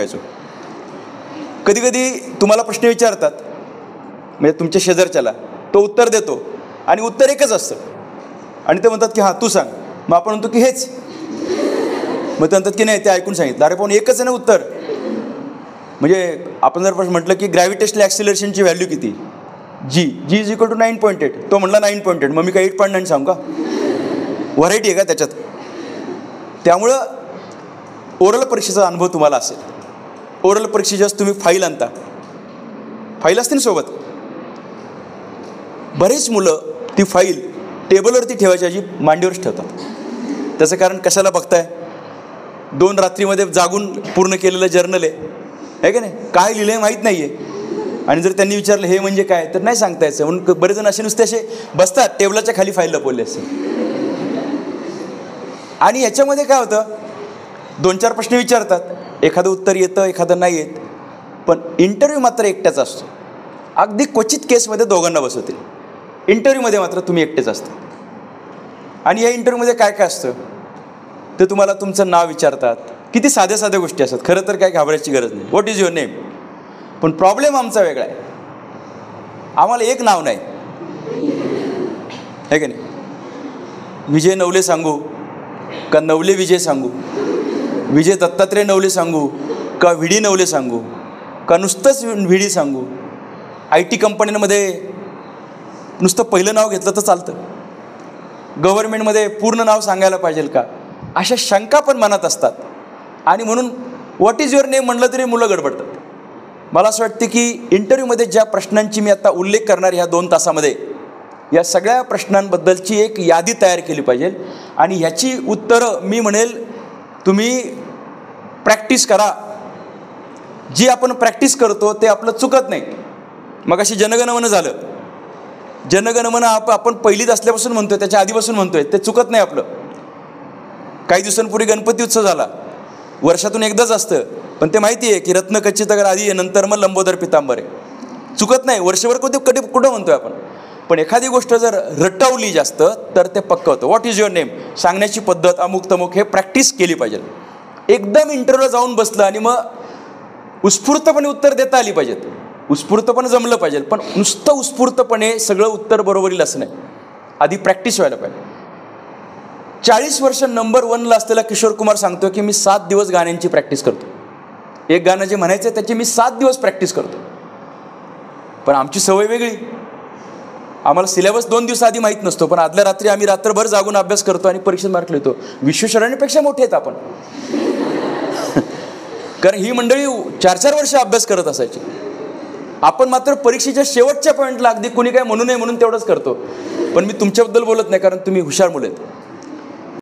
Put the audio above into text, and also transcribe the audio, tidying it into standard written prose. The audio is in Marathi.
सांगायचो. कधी कधी तुम्हाला प्रश्न विचारतात, म्हणजे तुमच्या शेजारच्याला, तो उत्तर देतो आणि उत्तर एकच असतं आणि ते म्हणतात की हां तू सांग. मग आपण म्हणतो की हेच. मग ते म्हणतात की नाही ते ऐकून सांगितलं. अरे पण एकच आहे ना उत्तर. म्हणजे आपण जर म्हटलं की ग्रॅव्हिटेशनल ॲक्सिलरेशनची व्हॅल्यू किती, जी इज इक्वल टू 9.8. तो म्हणला 9.8, मग मी काय 8.9 सांगू का? व्हरायटी आहे का त्याच्यात? त्यामुळं ओरल परीक्षेचा अनुभव तुम्हाला असेल. ओरल परीक्षेच्याच तुम्ही फाईल आणता, फाईल असते ना सोबत. बरेच मुलं ती फाईल टेबलवरती ठेवायची ऐवजी मांडीवरच ठेवतात. त्याचं कारण कशाला बघताय? 2 रात्रीमध्ये जागून पूर्ण केलेलं जर्नल आहे का नाही? काय लिहिलं आहे माहीत नाही आहे. आणि जर त्यांनी विचारलं हे म्हणजे काय, तर नाही सांगता यायचं. म्हणून बरेच जण असे नुसते असे बसतात, टेबलाच्या खाली फाईल लपवले असते. आणि याच्यामध्ये काय होतं, 2-4 प्रश्न विचारतात, एखादं उत्तर येतं एखादं नाही येत. पण इंटरव्ह्यू मात्र एकट्याचा असतो. अगदी क्वचित केसमध्ये दोघांना बसवतील. इंटरव्ह्यूमध्ये मात्र तुम्ही एकटेच असता. आणि या इंटरव्ह्यूमध्ये काय काय असतं ते तुम्हाला तुमचं नाव विचारतात. किती साध्या साध्या गोष्टी असतात. खरं तर काय घाबरायची गरज नाही. What is your name. पण प्रॉब्लेम आमचा वेगळा आहे. आम्हाला एक नाव नाही आहे की नाही. विजय नवले सांगू का नवले विजय सांगू, विजय दत्तात्रय नवले सांगू का व्ही.डी. नवले सांगू का नुसतंच व्ही.डी. सांगू. IT कंपन्यांमध्ये नुसतं पहिलं नाव घेतलं तर चालतं. गव्हर्नमेंटमध्ये पूर्ण नाव सांगायला पाहिजे का, अशा शंका पण मनात असतात. आणि म्हणून व्हॉट इज युअर नेम म्हणलं तरी मुलं गडबडतात. मला असं वाटतं की इंटरव्ह्यूमध्ये ज्या प्रश्नांची मी आता उल्लेख करणार ह्या 2 तासामध्ये, या सगळ्या प्रश्नांबद्दलची एक यादी तयार केली पाहिजे. आणि ह्याची उत्तरं मी म्हणेल तुम्ही प्रॅक्टिस करा. जी आपण प्रॅक्टिस करतो ते आपलं चुकत नाही. मग अशी जनगणमन झालं, जनगणमन आपण पहिलीत असल्यापासून म्हणतोय, त्याच्या आधीपासून म्हणतोय, ते चुकत नाही आपलं. काही दिवसांपूर्वी गणपती उत्सव झाला, वर्षातून एकदाच असतं, पण ते माहिती आहे की रत्न कच्चितगर आधी आहे, नंतर मग लंबोदर पितांबर आहे. चुकत नाही, वर्षभर कुठं म्हणतोय आपण. पण एखादी गोष्ट जर रटवली जास्त तर ते पक्क होतं. व्हॉट इज युअर नेम सांगण्याची पद्धत अमुक तमुक हे प्रॅक्टिस केली पाहिजे. एकदम इंटरव्ह्यूला जाऊन बसलं आणि मग उत्स्फूर्तपणे उत्तर देता आली पाहिजेत. उत्स्फूर्तपणे जमलं पाहिजे. पण नुसतं उत्स्फूर्तपणे सगळं उत्तर बरोबर येईल असं नाही. आधी प्रॅक्टिस व्हायला पाहिजे. 40 वर्ष नंबर 1ला असलेला किशोर कुमार सांगतो की मी 7 दिवस गाण्यांची प्रॅक्टिस करतो. एक गाणं जे म्हणायचं त्याची मी 7 दिवस प्रॅक्टिस करतो. पण आमची सवय वेगळी. आम्हाला सिलेबस 2 दिवस आधी माहीत नसतो, पण आदल्या रात्री आम्ही रात्रभर जागून अभ्यास करतो आणि परीक्षेत मार्क लिहितो. विश्वेश्वरांपेक्षा मोठे आहेत आपण. कारण ही मंडळी 4-4 वर्ष अभ्यास करत असायची. आपण मात्र परीक्षेच्या शेवटच्या पॉईंटला अगदी कुणी काय म्हणू नये म्हणून तेवढंच करतो. पण मी तुमच्याबद्दल बोलत नाही, कारण तुम्ही हुशार मुलं आहेत.